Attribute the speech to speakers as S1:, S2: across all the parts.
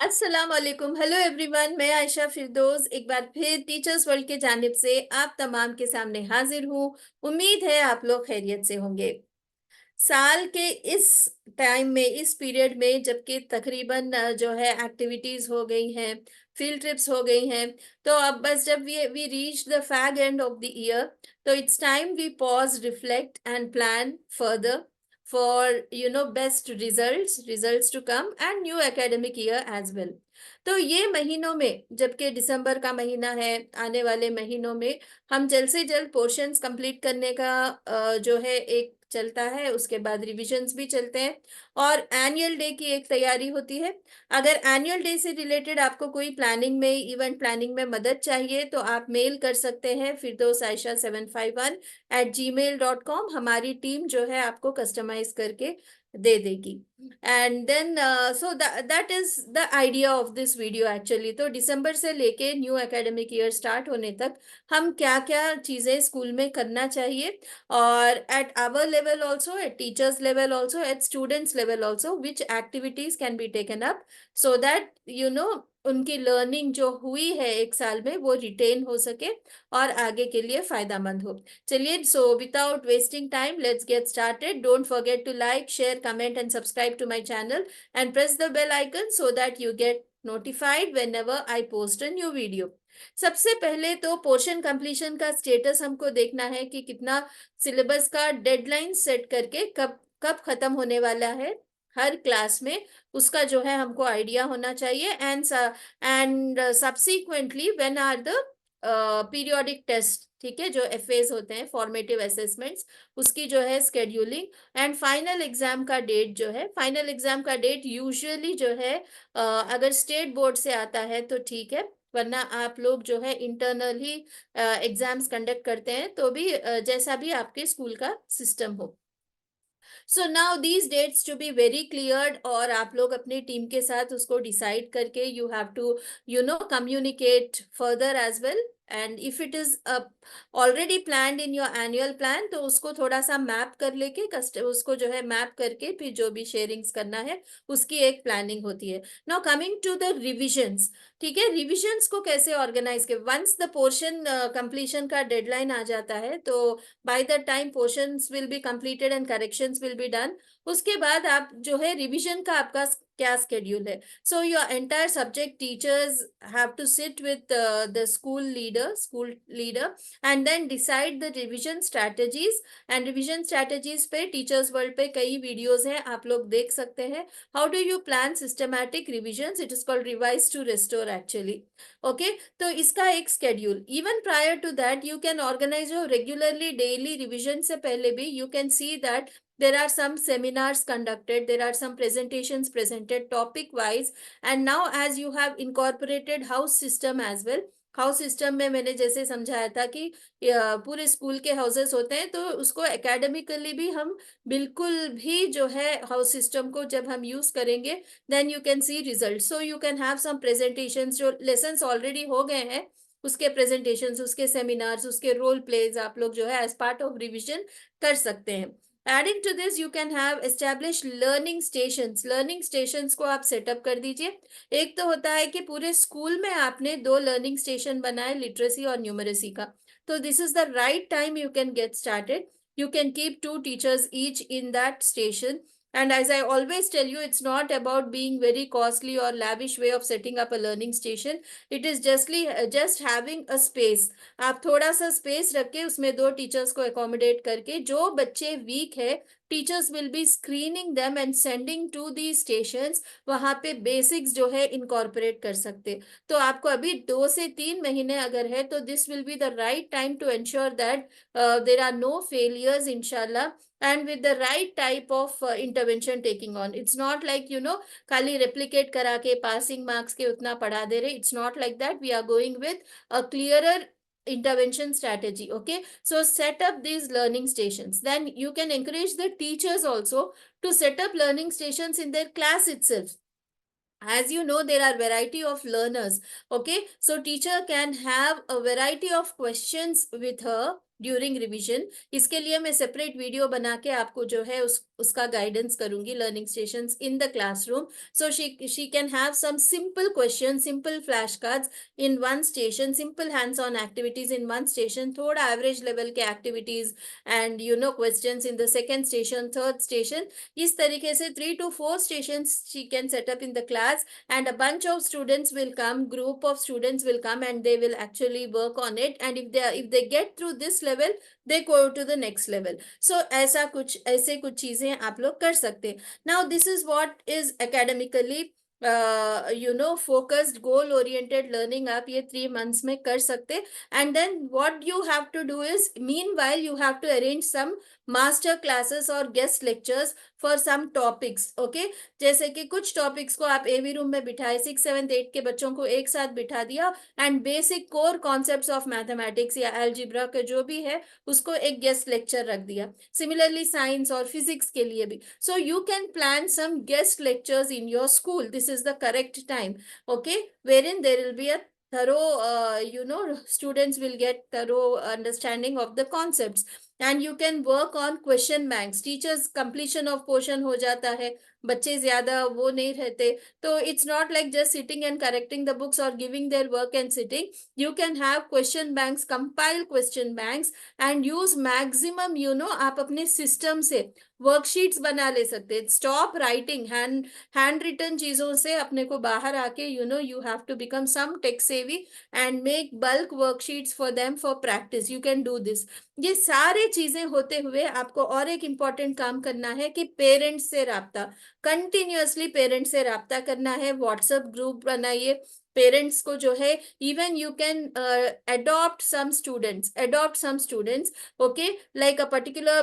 S1: अस्सलाम वालेकुम। Hello everyone, मैं आयशा फिरदौस एक बार फिर टीचर्स वर्ल्ड के जानिब से आप तमाम के सामने हाजिर हूँ। उम्मीद है आप लोग खैरियत से होंगे। साल के इस टाइम में, इस पीरियड में, जबकि तकरीबन जो है एक्टिविटीज हो गई हैं, फील्ड ट्रिप्स हो गई हैं, तो अब बस जब we reach the fag end of the year, तो it's time we pause, reflect and plan further for best results to come and new academic year as well. तो ये महीनों में, जबकि दिसंबर का महीना है, आने वाले महीनों में हम जल्द से जल्द पोर्शंस कंप्लीट करने का जो है एक चलता है, उसके बाद रिविजन्स भी चलते हैं और एनुअल डे की एक तैयारी होती है। अगर एनुअल डे से रिलेटेड आपको कोई प्लानिंग में, इवेंट प्लानिंग में मदद चाहिए तो आप मेल कर सकते हैं फिरदौस आयशा 751@gmail.com। हमारी टीम जो है आपको कस्टमाइज करके दे देगी। And then so that is the idea of this video actually. तो दिसंबर से लेके न्यू एकेडमिक ईयर स्टार्ट होने तक हम क्या क्या चीजें स्कूल में करना चाहिए, और at our level also, at teachers level also, at students level also, which activities can be taken up so that उनकी लर्निंग जो हुई है एक साल में वो रिटेन हो सके और आगे के लिए फायदामंद हो। चलिए, so without wasting time, let's get started. Don't forget to like, share, comment and subscribe to my channel and press the bell icon so that you get notified whenever I post a new video। सबसे पहले तो portion completion का status हमको देखना है कि कितना syllabus का डेडलाइन सेट करके कब कब खत्म होने वाला है हर क्लास में, उसका जो है हमको आइडिया होना चाहिए। And subsequently when are the periodic test, ठीक है, जो एफएस होते हैं, फॉर्मेटिव असेसमेंट्स, उसकी जो है स्केड्यूलिंग। एंड फाइनल एग्जाम का डेट जो है, फाइनल एग्जाम का डेट यूजुअली जो है अगर स्टेट बोर्ड से आता है तो ठीक है, वरना आप लोग जो है इंटरनल ही एग्जाम्स कंडक्ट करते हैं, तो भी जैसा भी आपके स्कूल का सिस्टम हो। So now these dates to be very cleared, और आप लोग अपनी टीम के साथ उसको डिसाइड करके you have to communicate further as well. And if it is already planned in your annual plan, तो उसको थोड़ा सा मैप कर लेके उसको जो है मैप करके फिर जो भी शेयरिंग्स करना है उसकी एक प्लानिंग होती है। Now coming to the revisions, ठीक है, रिविजन्स को कैसे ऑर्गेनाइज के, वंस द पोर्शन कंप्लीशन का डेडलाइन आ जाता है तो by the time portions will be completed and corrections will be done, उसके बाद आप जो है रिवीजन का आपका क्या स्केड्यूल है। So your entire subject teachers have to sit with the school leader and then decide the revision strategies. And revision strategies पे टीचर्स वर्ल्ड पे कई वीडियोस हैं, आप लोग देख सकते हैं। How do you plan systematic revision, it is called revise to restore actually. Okay, तो इसका एक schedule, even prior to that you can organise your regularly daily revision से पहले भी you can see that there are some seminars conducted, there are some presentations presented topic wise, and now as you have incorporated house system as well, house system में मैंने जैसे समझाया था कि पूरे स्कूल के हाउसेस होते हैं, तो उसको एकेडमिकली भी हम बिल्कुल भी जो है हाउस सिस्टम को जब हम यूज करेंगे then you can see result. So you can have some presentations, जो लेसन्स ऑलरेडी हो गए हैं उसके प्रेजेंटेशंस, उसके सेमिनार्स, उसके रोल प्लेज आप लोग जो है एज पार्ट ऑफ रिविजन कर सकते हैं। Adding to this you can have establish learning stations. Learning stations को आप सेटअप कर दीजिए। एक तो होता है कि पूरे स्कूल में आपने 2 लर्निंग स्टेशन बनाए, लिटरेसी और न्यूमरेसी का, तो this is the right time you can get started. You can keep 2 teachers each in that station. And as I always tell you, it's not about being very costly or lavish way of setting up a learning station. It is just having a space. आप थोड़ा सा space रख के उसमें 2 teachers को accommodate करके, जो बच्चे वीक है teachers will be screening them and sending to the stations, वहां पे बेसिक्स जो है इनकॉर्पोरेट कर सकते। तो आपको अभी 2 से 3 महीने अगर है तो this will be the right time to ensure that there are no failures inshallah, and with the right type of intervention taking on, it's not like खाली replicate करा के passing marks के उतना पढ़ा दे रहे, it's not like that, we are going with a clearer intervention strategy। Okay, so set up these learning stations, then you can encourage the teachers also to set up learning stations in their class itself। As you know, there are variety of learners, okay, so teacher can have a variety of questions with her during revision। इसके लिए मैं separate video बना के आपको जो है उस उसका गाइडेंस करूंगी, learning stations in the classroom. So she can have some simple questions, simple flashcards in one station, simple hands-on activities in one station, थोड़ा average level के activities and questions in the second station, third station. इस तरीके से 3 to 4 stations she can set up in the class, and a bunch of students will come, group of students will come, and they will actually work on it. And if they get through this level, they go to the next level. So ऐसे कुछ चीजें आप लोग कर सकते हैं. Now this is what is academically focused, goal oriented learning. आप ये 3 months में कर सकते. And then what you have to do is, meanwhile you have to arrange some master classes or guest lectures for some topics. Okay, जैसे कि कुछ topics को आप एवी रूम में बिठाए, 6th 7th 8th के बच्चों को एक साथ बिठा दिया, and basic core concepts of mathematics या एल्जिब्रा का जो भी है उसको एक गेस्ट लेक्चर रख दिया. सिमिलरली साइंस और फिजिक्स के लिए भी. So you can plan some guest lectures in your school. This is the correct time. Okay, wherein there will be a thorough, students will get thorough understanding of the concepts. And you can work on question banks. Teachers completion of portion हो जाता है, बच्चे ज्यादा वो नहीं रहते, तो it's not like just sitting and correcting the books or giving their work and sitting. You can have question banks, compile question banks, and use maximum, आप अपने सिस्टम से वर्कशीट्स बना ले सकते हैं. स्टॉप राइटिंग हैंड रिटन चीजों से अपने को बाहर आके, you have to become some tech savvy and make bulk worksheets for them for practice. You can do this. ये सारे चीजें होते हुए आपको और एक इम्पॉर्टेंट काम करना है कि पेरेंट्स से राब्ता, कंटिन्यूअसली पेरेंट्स से राब्ता करना है. व्हाट्सएप ग्रुप बनाइए पेरेंट्स को जो है. Even you can adopt some students. Okay, like a particular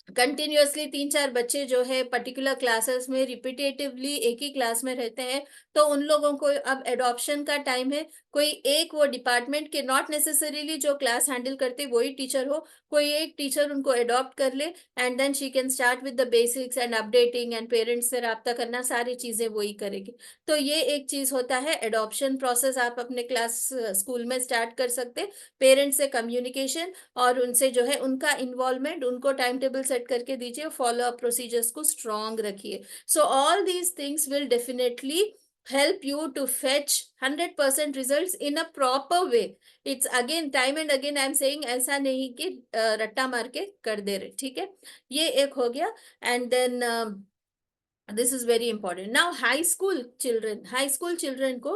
S1: continuously 3 4 बच्चे जो है पर्टिकुलर क्लासेस में रिपीटेटिवली एक ही क्लास में रहते हैं, तो उन लोगों को अब एडॉप्शन का टाइम है. कोई एक वो डिपार्टमेंट के, नॉट नेसेसरीली जो क्लास हैंडल करते वही टीचर हो, कोई एक टीचर उनको अडॉप्ट कर ले, and then she can start with the basics and updating and parents से राब्ता करना, सारी चीजें वही करेगी. तो ये एक चीज होता है एडॉप्शन प्रोसेस. आप अपने क्लास स्कूल में स्टार्ट कर सकते. पेरेंट्स से कम्युनिकेशन और उनसे जो है उनका इन्वॉल्वमेंट, उनको टाइम टेबल सेट करके दीजिए, फॉलो अप प्रोसीजर्स को स्ट्रॉन्ग रखिए. So all these things will definitely help you to fetch 100% results in a proper way. It's again time and again I am saying, ऐसा नहीं कि रट्टा मार के कर दे रहे. ठीक है, ये एक हो गया. And then this is very important. Now high school children ko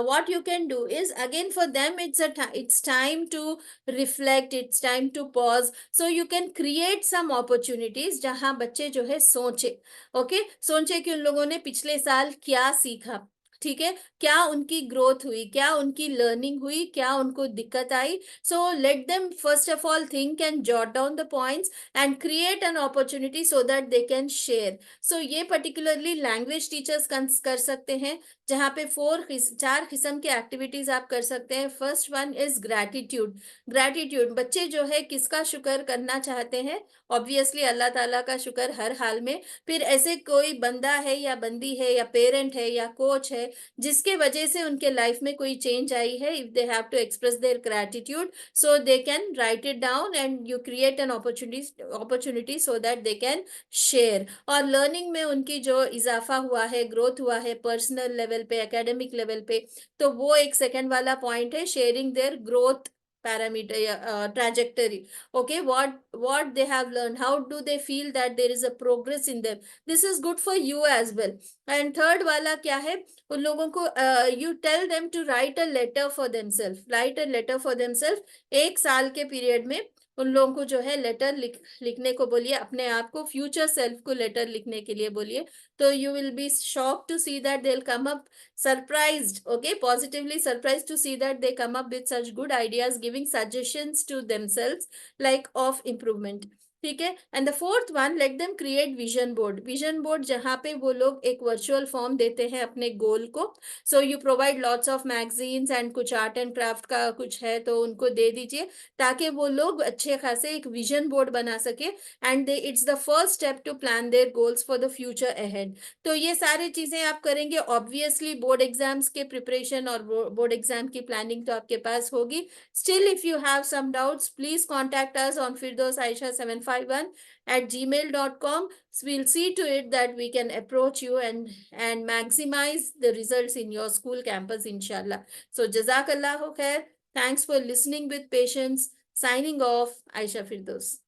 S1: what you can do is, again for them it's time to reflect, it's time to pause. So you can create some opportunities जहां बच्चे जो है सोचे. Okay, सोचे कि उन लोगों ने पिछले साल क्या सीखा. ठीक है, क्या उनकी ग्रोथ हुई, क्या उनकी लर्निंग हुई, क्या उनको दिक्कत आई. So let them first of all think and jot down the points and create an opportunity so that they can share. So ये पर्टिकुलरली लैंग्वेज टीचर्स कर सकते हैं, जहाँ पे 4 किस्म के एक्टिविटीज आप कर सकते हैं. First one is gratitude. बच्चे जो है किसका शुक्र करना चाहते हैं? ऑब्वियसली अल्लाह ताला का शुक्र हर हाल में. फिर ऐसे कोई बंदा है या बंदी है या पेरेंट है या कोच है जिसके वजह से उनके लाइफ में कोई चेंज आई है, if they have to express their gratitude, so they can write it down and you create an opportunity so that they can share. और लर्निंग में उनकी जो इजाफा हुआ है, ग्रोथ हुआ है पर्सनल लेवल पे, एकेडमिक लेवल पे, तो वो एक सेकंड वाला पॉइंट है, sharing their growth parameter, trajectory. Okay, what they have learned, how do they feel that there is a progress in them. This is good for you as well. And third वाला क्या है, उन लोगों को you tell them to write a letter for themselves. एक साल के period में उन लोगों को जो है लेटर लिखने को बोलिए, अपने आप को, फ्यूचर सेल्फ को लेटर लिखने के लिए बोलिए. तो you will be shocked to see that they will come up surprised, okay, positively surprised to see that they come up with such good ideas, giving suggestions to themselves like of improvement. ठीक है. And the fourth one, let them create vision board जहाँ पे वो लोग एक virtual form देते हैं अपने गोल को. So you provide lots of magazines and कुछ आर्ट एंड क्राफ्ट का कुछ है तो उनको दे दीजिए, ताकि वो लोग अच्छे खासे एक विजन बोर्ड बना सके. And they it's the first step to plan their goals for the future ahead. तो ये सारी चीजें आप करेंगे. ऑब्वियसली बोर्ड एग्जाम्स के प्रिपरेशन और बोर्ड एग्जाम की प्लानिंग तो आपके पास होगी. Still if you have some doubts, please contact us on Firdaus Aisha 75 aisha51@gmail.com. So we'll see to it that we can approach you and maximize the results in your school campus, inshallah. So Jazakallahu khair. Thanks for listening with patience. Signing off, Aisha Firdaus.